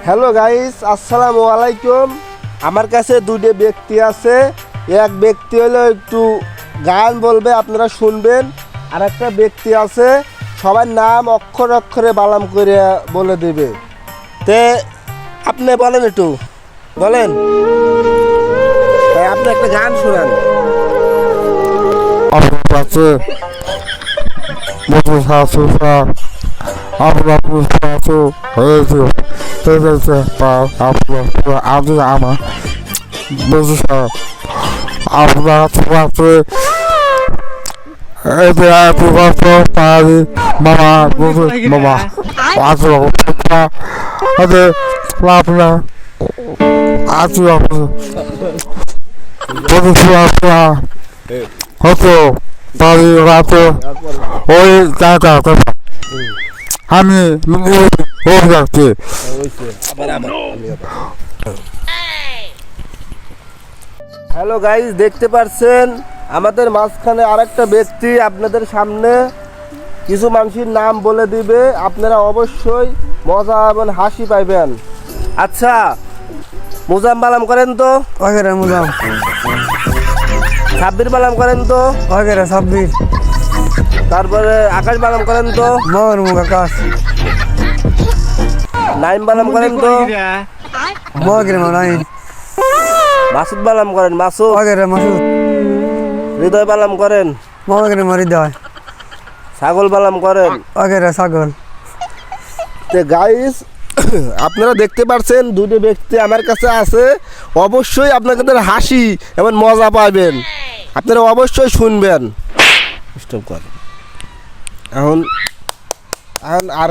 Hello guys, আসসালামু আলাইকুম। আমার কাছে দুটো ব্যক্তি আছে। এক ব্যক্তি হলো একটু গান বলবে, আপনারা শুনবেন। আর একটা ব্যক্তি আছে সবার নাম অক্ষর অক্ষরে বালাম করে বলে দেবে। তে আপনি বলেন, একটু বলেন, আপনি একটা গান শোনান। আপনার কাছে মধু শাশু আপনার শাশু হয়েছে আমি আমার মধু আপনার কাছে এতে পারি মামা মধু মামা আছে আপনার আছে মধু আপনার হতো পারি রাতে ওই টাকা আমি যাচ্ছি। হ্যালো গাইস, দেখতে পাচ্ছেন আমাদের মাঝখানে আরেকটা ব্যক্তি আপনাদের সামনে কিছু মানুষের নাম বলে দিবে। আপনারা অবশ্যই মজা এবং হাসি পাইবেন। আচ্ছা, মুজাম বালাম করেন তো। ওকে মুজাম। সাব্বির বালাম করেন তো। ওকে সাব্বির। তারপরে আকাশ বালাম করেন তো। মোর মুখ আকাশ। নাইম বালাম করেন তো। মোকে নাইম। মাসুদ বালাম করেন মাসুদ। ওকে মাসুদ। হৃদয় বালাম করেন। মোকে হৃদয়। ছাগল বালাম করেন। ওকে ছাগল। তে গাইস, আপনারা দেখতে পাচ্ছেন দুটো ব্যক্তি আমার কাছে আছে। অবশ্যই আপনাদের হাসি এবং মজা পাবেন। আপনারা অবশ্যই শুনবেন। স্টপ কর। এখন আর